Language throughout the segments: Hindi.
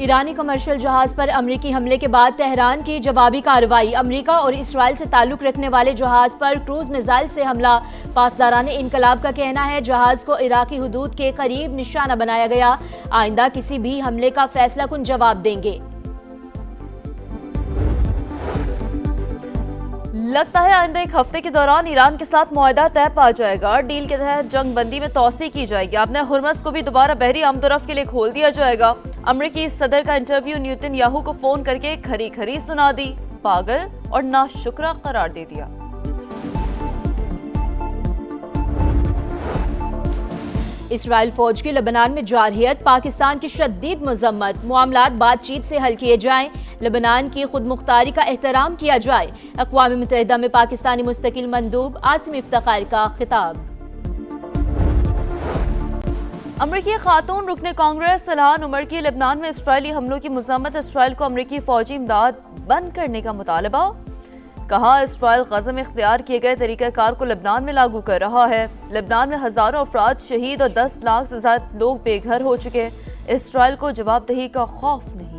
ईरानी कमर्शियल जहाज पर अमरीकी हमले के बाद तेहरान की जवाबी कार्रवाई। अमरीका और इसराइल से ताल्लुक रखने वाले जहाज पर क्रूज मिसाइल से हमला। पासदारान इनकलाब का कहना है जहाज को इराकी हुदूद के करीब निशाना बनाया गया। आइंदा किसी भी हमले का फैसला कुन जवाब देंगे। लगता है आइंदा एक हफ्ते के दौरान ईरान के साथ मुआहदा तय पा जाएगा। डील के तहत जंग बंदी में तौसी की जाएगी। अपने हुर्मस को भी दोबारा बहरी आमदोरफ्त के लिए खोल दिया जाएगा। अमरीकी सदर का इंटरव्यू नेतन्याहू को फोन करके खरी खरी सुना दी, पागल और नाशुक्रा करार दे दिया। इसराइल फौज की लेबनान में जारहियत, पाकिस्तान की शदीद मजम्मत। मामलात बातचीत से हल किए जाएं, लेबनान की खुद मुख्तारी का एहतराम किया जाए। अक़वाम मुत्तहिदा में पाकिस्तानी मुस्तकिल मंदूब आसिम इफ्तिखार का खिताब। अमरीकी खातून रुकने कांग्रेस इल्हान उमर की लेबनान में इसराइली हमलों की मजम्मत। इसराइल को अमरीकी फौजी इमदाद बंद करने का मुतालबा। कहा इसराइल गज़ा में इख्तियार किए गए तरीक़ाकार को लेबनान में लागू कर रहा है। लेबनान में हजारों अफराद शहीद और 10 लाख से ज्यादा लोग बेघर हो चुके। इसराइल को जवाबदेही का खौफ नहीं।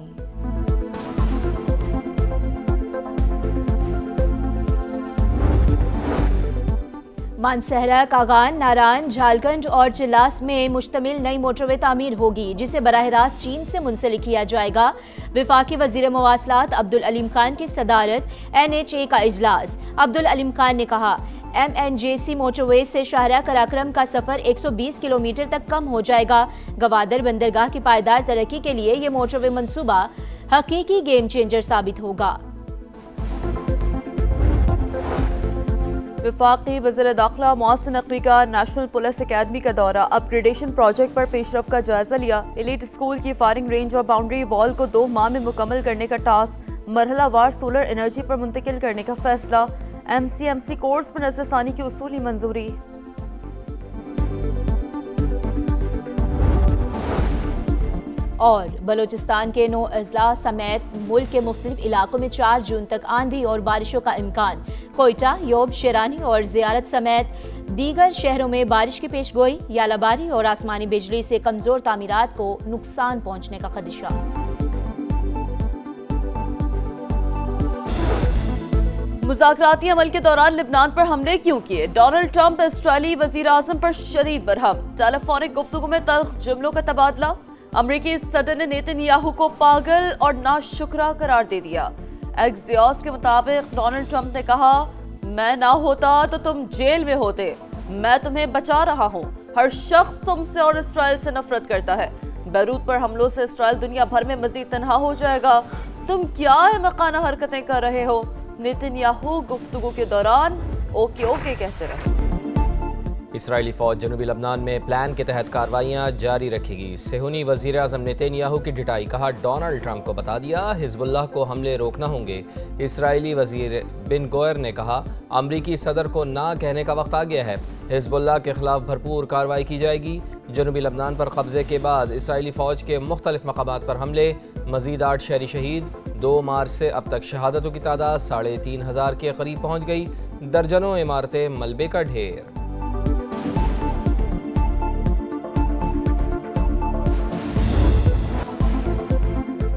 मानसहरा, कागान, नारायण, झालगंज और चिल्लास में मुश्तमिल नई मोटरवे तामीर होगी, जिसे बराह रास्त चीन से मुंसलिक किया जाएगा। वफाकी वजीर मवासलात अब्दुल अलीम खान की सदारत NHA का इजलास। अब्दुल अलीम खान ने कहा MNJC मोटरवे से शाहरा कराक्रम का सफर 120 किलोमीटर तक कम हो जाएगा। गवादर बंदरगाह की पायदार तरक्की के लिए ये मोटरवे मंसूबा हकीकी गेम चेंजर साबित होगा। वफाकी वज़ीर दाखिला मोहसिन नकवी का नेशनल पुलिस अकेडमी का दौरा। अपग्रेडेशन प्रोजेक्ट पर पेशरफ का जायजा लिया। एलीट स्कूल की फायरिंग रेंज और बाउंड्री वॉल को 2 माह में मुकम्मल करने का टास्क। मरहलावार सोलर एनर्जी पर मुंतकिल करने का फैसला। MCMC कोर्स पर नजरसानी की उसूली मंजूरी। और बलोचिस्तान के 9 अजला समेत मुल्क के मुख्तलिफ इलाकों में 4 जून तक आंधी और बारिशों का इम्कान। कोयटा, योब, शेरानी और जियारत समेत दीगर शहरों में बारिश की पेशगोई। यालाबारी और आसमानी बिजली से कमजोर तामीरात को नुकसान पहुंचने का खदशा। मुज़ाकराती अमल के दौरान लेबनान पर हमले क्यों किए? डोनाल्ड ट्रंप इसराइली वज़ीर आज़म पर शदीद बरहम। टेलीफोनिक गुफ्तगू में तल्ख जुमलों का तबादला। अमरीकी सदर ने नेतन्याहू को पागल और नाशुक्रा करार दे दिया। एक्सियोस के मुताबिक डोनाल्ड ट्रंप ने कहा, मैं ना होता तो तुम जेल में होते। मैं तुम्हें बचा रहा हूँ। हर शख्स तुमसे और इसराइल से नफरत करता है। बैरूत पर हमलों से इसराइल दुनिया भर में मजीद तन्हा हो जाएगा। तुम क्या अहमकाना हरकतें कर रहे हो? नेतन्याहू गुफ्तगू के दौरान ओके ओके कहते रहे। इसराइली फौज जनूबी लबनान में प्लान के तहत कार्रवाइयाँ जारी रखेगी। सेहूनी वज़ीर आज़म नेतन्याहू की ढिठाई। कहा डोनाल्ड ट्रंप को बता दिया हिजबुल्लाह को हमले रोकना होंगे। इसराइली वज़ीर बिन गोयर ने कहा अमरीकी सदर को ना कहने का वक्त आ गया है। हिजबुल्लाह के खिलाफ भरपूर कार्रवाई की जाएगी। जनूबी लबनान पर कब्जे के बाद इसराइली फ़ौज के मुख्तलिफ मकामात पर हमले। मज़ीद 8 शहरी शहीद। 2 मार्च से अब तक शहादतों की तादाद 3500 के करीब पहुँच गई। दर्जनों इमारतें मलबे का ढेर।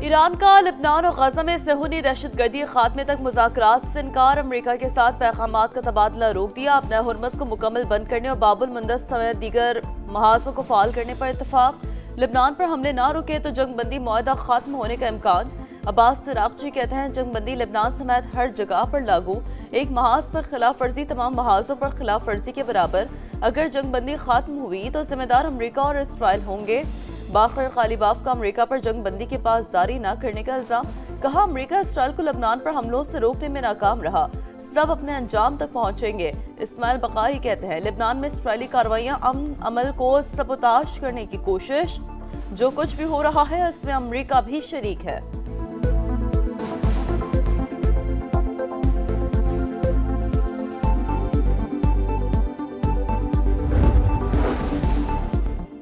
ईरान का लेबनान और गजा में सेहूनी दहशतगर्दी खात्मे तक मुज़ाकरात से इनकार। अमरीका के साथ पैगामात का तबादला रोक दिया। अपने हुर्मस को मुकम्मल बंद करने और बाबुल मंदब समेत दीगर महाजों को फाल करने पर इत्तफाक। लेबनान पर हमले ना रुके तो जंग बंदी मुआहदा खत्म होने का इम्कान। अब्बास सिरागची कहते हैं जंग बंदी लेबनान समेत हर जगह पर लागू। एक महाज पर खिलाफ वर्जी तमाम महाजों पर खिलाफ वर्जी के बराबर। अगर जंग बंदी खत्म हुई तो जिम्मेदार अमरीका और इसराइल होंगे। बाखर गालिबाफ का अमरीका पर जंग बंदी के पास जारी न करने का इल्जाम। कहा अमरीका इसराइल को लेबनान पर हमलों से रोकने में नाकाम रहा। सब अपने अंजाम तक पहुंचेंगे। इस्माइल बकाई कहते हैं लेबनान में इसराइली कार्रवाइयां अमल को सबोताश करने की कोशिश। जो कुछ भी हो रहा है इसमें अमरीका भी शरीक है।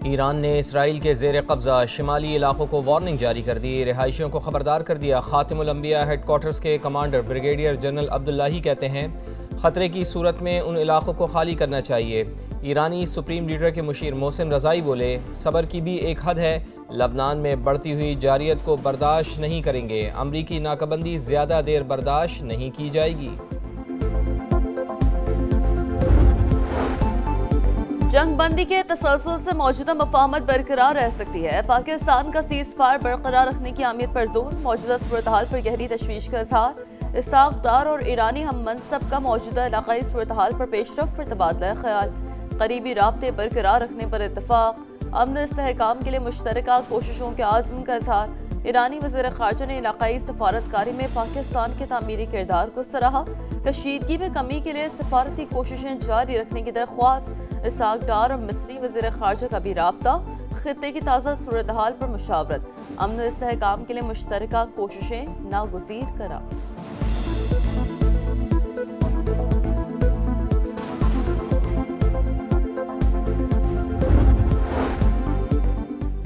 ईरान ने इसराइल के ज़ेर कब्ज़ा शिमाली इलाकों को वार्निंग जारी कर दी। रिहायशियों को खबरदार कर दिया। खातिमुल अंबिया हेडक्वार्टर्स के कमांडर ब्रिगेडियर जनरल अब्दुल्लाही कहते हैं खतरे की सूरत में उन इलाकों को खाली करना चाहिए। ईरानी सुप्रीम लीडर के मुशीर मोहसिन रज़ाई बोले सब्र की भी एक हद है, लबनान में बढ़ती हुई जारियत को बर्दाश्त नहीं करेंगे। अमरीकी नाकाबंदी ज़्यादा देर बर्दाश्त नहीं की जाएगी। जंग बंदी के तसलसल से मौजूदा मफाहमत बरकरार रह सकती है। पाकिस्तान का सीज़फायर बरकरार रखने की अहमियत पर जोर। मौजूदा सूरत हाल पर गहरी तशवीश का इजहार। इसाक डार और ईरानी हम मनसब का मौजूदा इलाकाई सूरत हाल पर पेशरफ पर तबादला ख्याल। करीबी राब्ते बरकरार रखने पर इत्तफाक। अमन इस्तेहकाम के लिए मुश्तरका कोशिशों के आज़म का इजहार। ईरानी वज़ीर ख़ारजा ने इलाकाई सफारतकारी में पाकिस्तान के तामीरी किरदार को सराहा। कशीदगी में कमी के लिए सफारती कोशिशें जारी रखने की दरख्वास्त। इसाक डार और मिस्री वज़ीर ख़ारजा का भी राब्ता। खित्ते की ताज़ा सूरत हाल पर मुशावरत। अमन इस्तेहकाम के लिए मुश्तरका कोशिशें नागुज़ीर करार।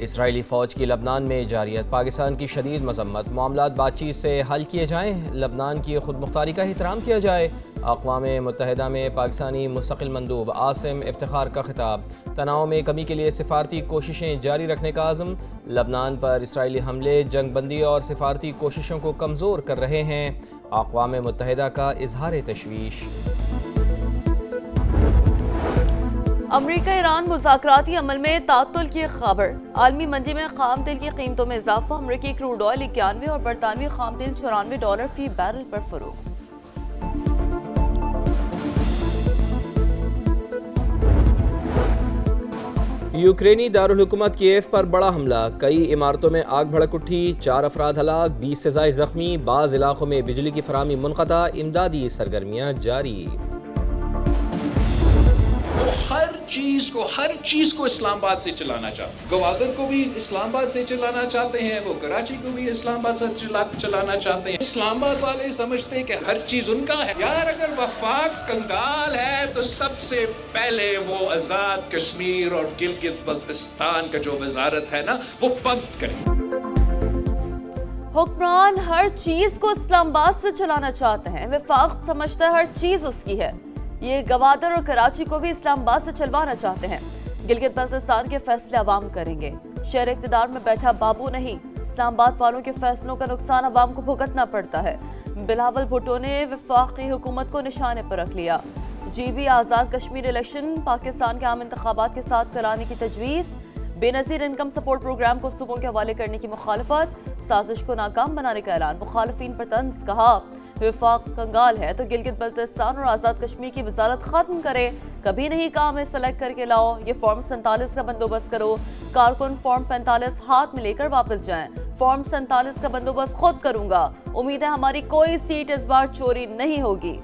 इसराइली फ़ौज की लबनान में जारियत। पाकिस्तान की शदीद मजम्मत। मामलात बातचीत से हल किए जाएँ। लबनान की खुद मुख्तारी का एहतराम किया जाए। अक़वाम मुत्तहिदा में पाकिस्तानी मुस्तक़िल मंदूब आसिम इफ्तिखार का खिताब। तनाव में कमी के लिए सिफारती कोशिशें जारी रखने का आज़म। लबनान पर इसराइली हमले जंग बंदी और सिफारती कोशिशों को कमज़ोर कर रहे हैं। अक़वाम मुत्तहिदा का इजहार तशवीश। अमरीका ईरान मुज़ाकराती अमल में तातुल की खबर। आलमी मंडी में खाम तेल की कीमतों में इजाफा। अमरीकी क्रूड ऑयल 91 और बरतानवी खाम तेल $94 फी बैरल पर फरोख्त। यूक्रेनी दारुल हुकूमत कीव पर बड़ा हमला। कई इमारतों में आग भड़क उठी। 4 अफराद हलाक, 20 से ज़ायद ज़ख्मी। बाज़ इलाकों में बिजली की फराहमी मुनक़ता। इमदादी सरगर्मियाँ जारी। हर चीज को इस्लामाबाद से चलाना चाहते हैं। गवादर को भी इस्लामाबाद से चलाना चाहते हैं, वो कराची को भी इस्लामाबाद से चलाना चाहते हैं। इस्लामाबाद वाले समझते हैं कि हर चीज उनका है। यार अगर वफाक कंगाल है तो सबसे पहले वो आजाद कश्मीर और गिलगित बल्तिस्तान का जो वजारत है ना, वो बंद करें। हुक्मरान हर चीज को इस्लामाबाद से चलाना चाहते हैं। वफाक समझता है हर चीज उसकी है। ये गवादर और कराची को भी इस्लामाबाद से चलवाना चाहते हैं। गिलगित बल्तिस्तान के फैसले अवाम करेंगे। शहर इक़्तिदार में बैठा बाबू नहीं, इस्लामाबाद वालों के फैसलों का नुकसान अवाम को भुगतना पड़ता है। बिलावल भुट्टो ने वफाकी हुकूमत को निशाने पर रख लिया। GB आज़ाद कश्मीर इलेक्शन पाकिस्तान के आम इंतखाबात के साथ कराने की तजवीज़। बेनज़ीर इनकम सपोर्ट प्रोग्राम को सूबों के हवाले करने की मुखालफत। साजिश को नाकाम बनाने का ऐलान। मुखालफीन पर तंज। कहा वफाक कंगाल है तो गिलगित बल्तिस्तान और आज़ाद कश्मीर की वजारत खत्म करे। कभी नहीं कहा हमें सेलेक्ट करके लाओ। ये फॉर्म 47 का बंदोबस्त करो। कारकुन फॉर्म 45 हाथ में लेकर वापस जाएं। फॉर्म 47 का बंदोबस्त खुद करूंगा। उम्मीद है हमारी कोई सीट इस बार चोरी नहीं होगी।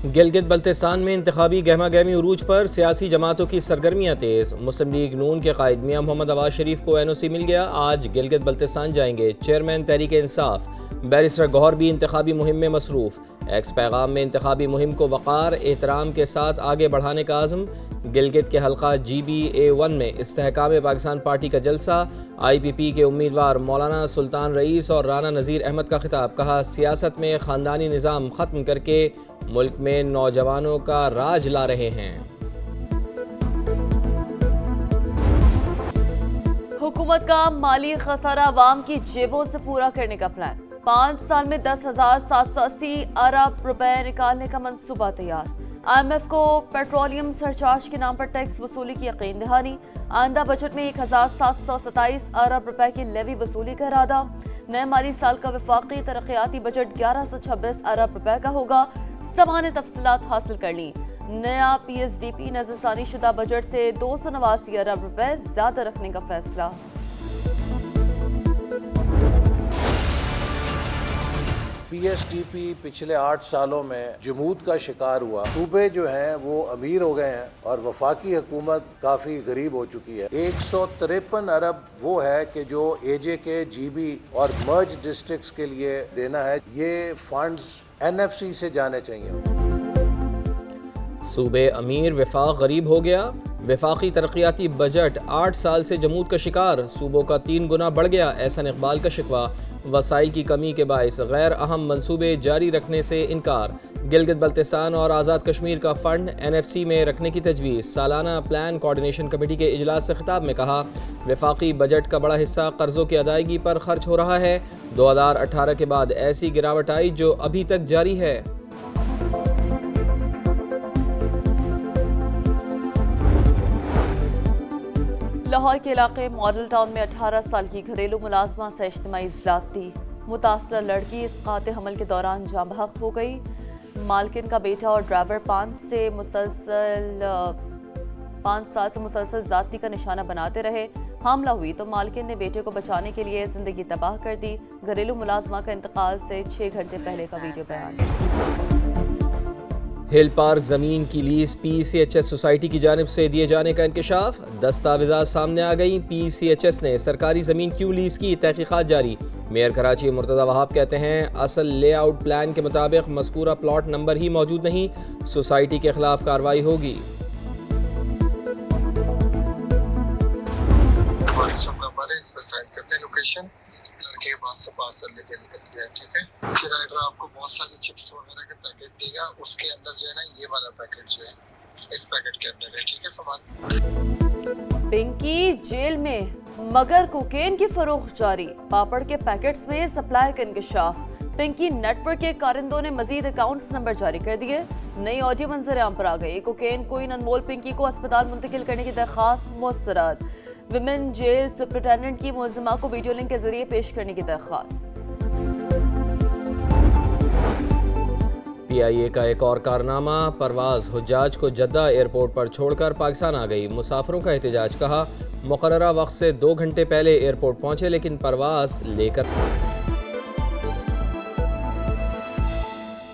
गिलगित बल्तिस्तान में इंतखाबी गहमा गहमी उरूज पर सियासी जमातों की सरगर्मियाँ तेज़। मुस्लिम लीग नून के कायद मियां मोहम्मद अब्बास शरीफ को NOC मिल गया। आज गिलगित बल्तिस्तान जाएंगे। चेयरमैन तहरीक इंसाफ बैरिस्टर गौहर भी इंतखाबी मुहिम में मसरूफ़। एक्स पैगाम में इंतखाबी मुहिम को वक़ार एहतराम के साथ आगे बढ़ाने का आज़म। गिलगित के हल्का GB A1 में इस्तेहकाम पाकिस्तान पार्टी का जलसा। IPP के उम्मीदवार मौलाना सुल्तान रईस और राना नज़ीर अहमद का खिताब। कहा सियासत में ख़ानदानी निज़ाम ख़त्म करके मुल्क में नौजवानों का राज ला रहे हैं। हुकूमत का माली खसारा अवाम की जेबों से पूरा करने का प्लान। 5 साल में 10,780 अरब रुपए निकालने का मंसूबा तैयार। IMF को पेट्रोलियम सरचार्ज के नाम पर टैक्स वसूली की यकीन दहानी। आइंदा बजट में 1,727 अरब रुपए की लेवी वसूली का इरादा। नए माली साल का वफाकी तरक्याती बजट 1126 अरब रुपए का होगा। समान तफसीलात हासिल कर ली। नया PSDP नजरसानी शुदा बजट से 289 अरब रुपए ज्यादा रखने का फैसला। PSDP पिछले 8 सालों में जमूद का शिकार हुआ। सूबे जो हैं वो अमीर हो गए हैं और वफाकी हुकूमत काफी गरीब हो चुकी है। 153 अरब वो है कि जो AJK, GB और मर्ज डिस्ट्रिक्ट्स के लिए देना है। ये फंड्स NFC से जाने चाहिए। सूबे अमीर वफाक गरीब हो गया। वफाकी तरक्याती बजट 8 साल से जमूद का शिकार। सूबों का 3 गुना बढ़ गया। एहसान इकबाल का शिकवा। वसाइल की कमी के बायस गैर अहम मंसूबे जारी रखने से इनकार। गिलगित बल्तिस्तान और आज़ाद कश्मीर का फ़ंड NFC में रखने की तजवीज़। सालाना प्लान कोऑर्डिनेशन कमेटी के इजलास से खिताब में कहा, वफाकी बजट का बड़ा हिस्सा कर्ज़ों की अदायगी पर खर्च हो रहा है। 2018 के बाद ऐसी गिरावट आई जो अभी तक जारी है। लाहौर के इलाके मॉडल टाउन में 18 साल की घरेलू मुलाजमा से इज्तिमाई ज़्यादती। मुतासर लड़की इसकात हमल के दौरान जाँ बहक हो गई। मालकिन का बेटा और ड्राइवर 5 साल से मुसलसल ज़्यादती का निशाना बनाते रहे। हमला हुई तो मालकिन ने बेटे को बचाने के लिए ज़िंदगी तबाह कर दी। घरेलू मुलाजमा का इंतकाल से 6 घंटे पहले का वीडियो बयान। हिल पार्क ज़मीन की लीज PCHS सोसाइटी की जानिब से दिए जाने का इंकशाफ। दस्तावेज़ात सामने आ गई। PCHS ने सरकारी ज़मीन क्यों लीज की, तहकीकात जारी। मेयर कराची मुर्तज़ा वहाब कहते हैं, असल लेआउट प्लान के मुताबिक मज़कूरा प्लॉट नंबर ही मौजूद नहीं, सोसाइटी के खिलाफ कार्रवाई होगी। लड़के के पास से पार्सल लेके निकल गया, ठीक है। फिर राइडर आपको बहुत सारी चिप्स वगैरह के पैकेट देगा, उसके अंदर जो है ना ये वाला पैकेट जो है इस पैकेट के अंदर है, ठीक है सामान। पिंकी जेल में मगर कोकेन की फरोख्त जारी। पापड़ के पैकेट्स में सप्लाई का इंकशाफ। पिंकी नेटवर्क के कारिंदों ने मजीद अकाउंट्स नंबर जारी कर दिए। नई ऑडियो मंजर आम पर आ गई। कोकेन कोइन अनमोल पिंकी को अस्पताल मुंतकिल करने की दरख्वास्त मुस्तरद। विमेन जेल सुपरिटेंडेंट की मुलजिमा को वीडियो लिंक के जरिए पेश करने की दरख्वास्त। PIA का एक और कारनामा, परवाज हुज्जाज को जद्दा एयरपोर्ट पर छोड़कर पाकिस्तान आ गई। मुसाफिरों का एहतजाज, कहा मुकर्ररा वक्त से 2 घंटे पहले एयरपोर्ट पहुंचे लेकिन परवाज लेकर